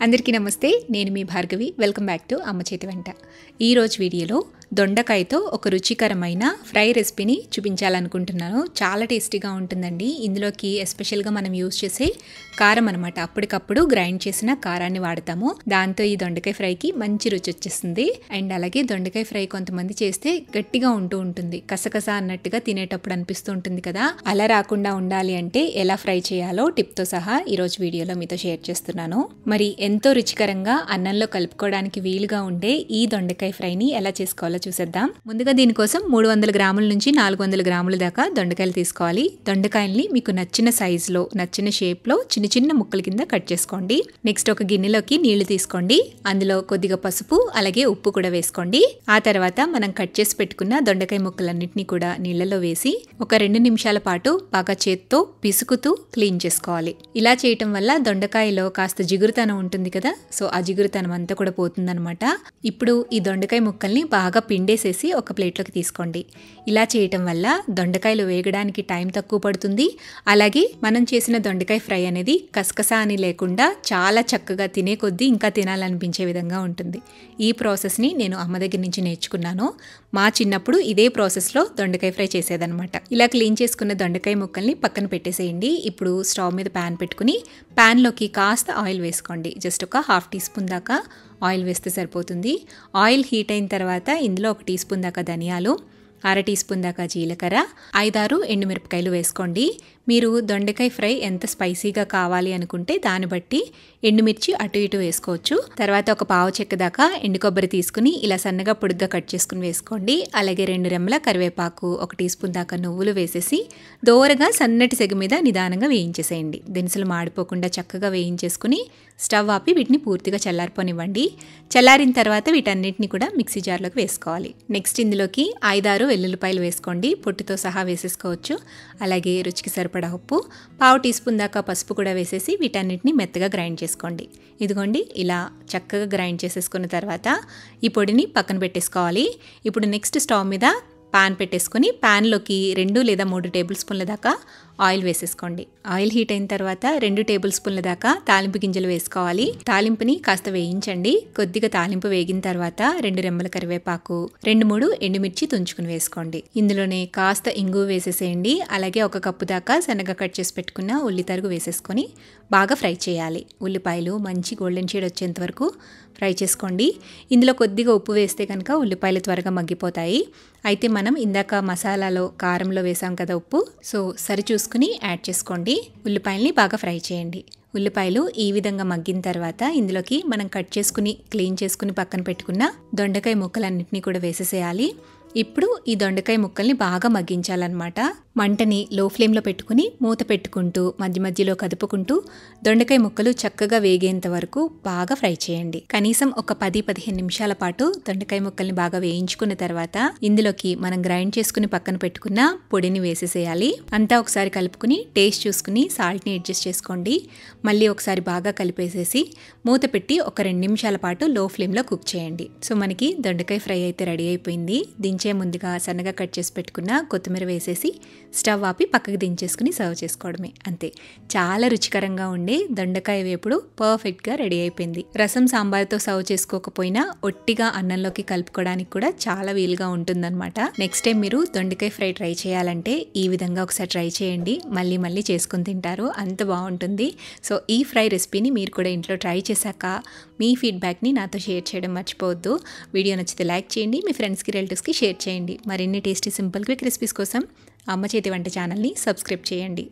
అందరికీ నమస్తే, నేను మీ భార్గవి. వెల్కమ్ బ్యాక్ టు అమ్మ చేతి వంట. ఈరోజు వీడియోలో దొండకాయతో ఒక రుచికరమైన ఫ్రై రెసిపీని చూపించాలనుకుంటున్నాను. చాలా టేస్టీగా ఉంటుందండి. ఇందులోకి ఎస్పెషల్గా మనం యూజ్ చేసే కారం అనమాట, అప్పటికప్పుడు గ్రైండ్ చేసిన కారాన్ని వాడతాము. దాంతో ఈ దొండకాయ ఫ్రైకి మంచి రుచి వచ్చేస్తుంది. అండ్ అలాగే దొండకాయ ఫ్రై కొంతమంది చేస్తే గట్టిగా ఉంటుంది, కసకస అన్నట్టుగా తినేటప్పుడు అనిపిస్తూ ఉంటుంది కదా. అలా రాకుండా ఉండాలి అంటే ఎలా ఫ్రై చేయాలో టిప్తో సహా ఈరోజు వీడియోలో మీతో షేర్ చేస్తున్నాను. మరి ఎంతో రుచికరంగా అన్నంలో కలుపుకోవడానికి వీలుగా ఉండే ఈ దొండకాయ ఫ్రైని ఎలా చేసుకోవాలో చూసేద్దాం. ముందుగా దీనికోసం 300 గ్రాముల నుంచి 400 గ్రాముల దాకా దొండకాయలు తీసుకోవాలి. దొండకాయల్ని మీకు నచ్చిన సైజులో, నచ్చిన షేప్లో చిన్న చిన్న ముక్కల కింద కట్ చేసుకోండి. నెక్స్ట్ ఒక గిన్నెలోకి నీళ్లు తీసుకోండి. అందులో కొద్దిగా పసుపు అలాగే ఉప్పు కూడా వేసుకోండి. ఆ తర్వాత మనం కట్ చేసి పెట్టుకున్న దొండకాయ ముక్కలన్నింటినీ కూడా నీళ్లలో వేసి ఒక 2 నిమిషాల పాటు బాగా చేత్తో పిసుకుతూ క్లీన్ చేసుకోవాలి. ఇలా చేయటం వల్ల దొండకాయలో కాస్త జిగురుతనం ఉంటుంది కదా, సో ఆ జిగురుతనం అంతా కూడా పోతుందన్నమాట. ఇప్పుడు ఈ దొండకాయ ముక్కల్ని బాగా పిండేసేసి ఒక ప్లేట్లోకి తీసుకోండి. ఇలా చేయటం వల్ల దొండకాయలు వేగడానికి టైం తక్కువ పడుతుంది. అలాగే మనం చేసిన దొండకాయ ఫ్రై అనేది కసకసా అని లేకుండా చాలా చక్కగా తినే కొద్దీ ఇంకా తినాలనిపించే విధంగా ఉంటుంది. ఈ ప్రాసెస్ని నేను అమ్మ దగ్గర నుంచి నేర్చుకున్నాను. మా చిన్నప్పుడు ఇదే ప్రాసెస్లో దొండకాయ ఫ్రై చేసేదనమాట. ఇలా క్లీన్ చేసుకున్న దొండకాయ ముక్కల్ని పక్కన పెట్టేసేయండి. ఇప్పుడు స్టవ్ మీద ప్యాన్ పెట్టుకుని ప్యాన్లోకి కాస్త ఆయిల్ వేసుకోండి. జస్ట్ ఒక 1/2 టీ స్పూన్ దాకా ఆయిల్ వేస్తే సరిపోతుంది. ఆయిల్ హీట్ అయిన తర్వాత ఇందులో 1 టీ స్పూన్ దాకా ధనియాలు, 1/2 టీ స్పూన్ దాకా జీలకర్ర, 5-6 ఎండుమిరపకాయలు వేసుకోండి. మీరు దొండకాయ ఫ్రై ఎంత స్పైసీగా కావాలి అనుకుంటే దాన్ని బట్టి ఎండుమిర్చి అటు ఇటు వేసుకోవచ్చు. తర్వాత ఒక పావు చెక్క దాకా ఎండు కొబ్బరి తీసుకుని ఇలా సన్నగా పొడుగ్గా కట్ చేసుకుని వేసుకోండి. అలాగే 2 రెమ్మల కరివేపాకు, 1 టీ స్పూన్ దాకా నువ్వులు వేసేసి దోరగా సన్నటి సెగ మీద నిదానంగా వేయించేసేయండి. దినుసులు మాడిపోకుండా చక్కగా వేయించేసుకుని స్టవ్ ఆపి వీటిని పూర్తిగా చల్లారిపోనివ్వండి. చల్లారిన తర్వాత వీటన్నిటిని కూడా మిక్సీ జార్లోకి వేసుకోవాలి. నెక్స్ట్ ఇందులోకి 5-6 వెల్లుల్లిపాయలు వేసుకోండి. పొట్టుతో సహా వేసేసుకోవచ్చు. అలాగే రుచికి సరిపడా ఉప్పు, పావు టీ స్పూన్ దాకా పసుపు కూడా వేసేసి వీటన్నిటిని మెత్తగా గ్రైండ్ చేసుకోండి. ఇదిగోండి, ఇలా చక్కగా గ్రైండ్ చేసేసుకున్న తర్వాత ఈ పొడిని పక్కన పెట్టేసుకోవాలి. ఇప్పుడు నెక్స్ట్ స్టవ్ మీద పాన్ పెట్టేసుకొని ప్యాన్లోకి 2 లేదా 3 టేబుల్ స్పూన్ల దాకా ఆయిల్ వేసేసుకోండి. ఆయిల్ హీట్ అయిన తర్వాత 2 టేబుల్ స్పూన్ల దాకా తాలింపు గింజలు వేసుకోవాలి. తాలింపుని కాస్త వేయించండి. కొద్దిగా తాలింపు వేగిన తర్వాత 2 రెమ్మల కరివేపాకు, 2-3 ఎండుమిర్చి తుంచుకుని వేసుకోండి. ఇందులోనే కాస్త ఇంగువ వేసేసేయండి. అలాగే 1 కప్పు దాకా సన్నగా కట్ చేసి పెట్టుకున్న ఉల్లి తరుగు వేసేసుకొని బాగా ఫ్రై చేయాలి. ఉల్లిపాయలు మంచి గోల్డెన్ షేడ్ వచ్చేంత వరకు ఫ్రై చేసుకోండి. ఇందులో కొద్దిగా ఉప్పు వేస్తే కనుక ఉల్లిపాయలు త్వరగా మగ్గిపోతాయి. అయితే మనం ఇందాక మసాలాలో కారంలో వేసాం కదా ఉప్పు, సో సరి చూసుకుని యాడ్ చేసుకోండి. ఉల్లిపాయల్ని బాగా ఫ్రై చేయండి. ఉల్లిపాయలు ఈ విధంగా మగ్గిన తర్వాత ఇందులోకి మనం కట్ చేసుకుని క్లీన్ చేసుకుని పక్కన పెట్టుకున్న దొండకాయ ముక్కలన్నింటినీ కూడా వేసేసేయాలి. ఇప్పుడు ఈ దొండకాయ ముక్కల్ని బాగా మగ్గించాలన్నమాట. మంటని లో ఫ్లేమ్లో పెట్టుకుని మూత పెట్టుకుంటూ మధ్య మధ్యలో కదుపుకుంటూ దొండకాయ ముక్కలు చక్కగా వేగేంత వరకు బాగా ఫ్రై చేయండి. కనీసం ఒక 10-15 నిమిషాల పాటు దొండకాయ ముక్కల్ని బాగా వేయించుకున్న తర్వాత ఇందులోకి మనం గ్రైండ్ చేసుకుని పక్కన పెట్టుకున్న పొడిని వేసేసేయాలి. అంతా ఒకసారి కలుపుకుని టేస్ట్ చూసుకుని సాల్ట్ని అడ్జస్ట్ చేసుకోండి. మళ్ళీ ఒకసారి బాగా కలిపేసేసి మూత పెట్టి ఒక 2 నిమిషాల పాటు లో ఫ్లేమ్లో కుక్ చేయండి. సో మనకి దొండకాయ ఫ్రై అయితే రెడీ అయిపోయింది. దించే ముందుగా సన్నగా కట్ చేసి పెట్టుకున్న కొత్తిమీర వేసేసి స్టవ్ ఆపి పక్కకి దించేసుకుని సర్వ్ చేసుకోవడమే, అంతే. చాలా రుచికరంగా ఉండే దొండకాయ వేపుడు పర్ఫెక్ట్గా రెడీ అయిపోయింది. రసం సాంబార్తో సర్వ్ చేసుకోకపోయినా ఒట్టిగా అన్నంలోకి కలుపుకోవడానికి కూడా చాలా వీలుగా ఉంటుందన్నమాట. నెక్స్ట్ టైం మీరు దొండకాయ ఫ్రై ట్రై చేయాలంటే ఈ విధంగా ఒకసారి ట్రై చేయండి. మళ్ళీ మళ్ళీ చేసుకుని తింటారు, అంత బాగుంటుంది. సో ఈ ఫ్రై రెసిపీని మీరు కూడా ఇంట్లో ట్రై చేశాక మీ ఫీడ్బ్యాక్ని నాతో షేర్ చేయడం మర్చిపోవద్దు. వీడియో నచ్చితే లైక్ చేయండి, మీ ఫ్రెండ్స్కి రిలేటివ్స్కి షేర్ చేయండి. మరిన్ని టేస్టీ సింపుల్ క్విక్ రెసిపీస్ కోసం అమ్మ చేతి వంట ఛానల్ని సబ్స్క్రైబ్ చేయండి.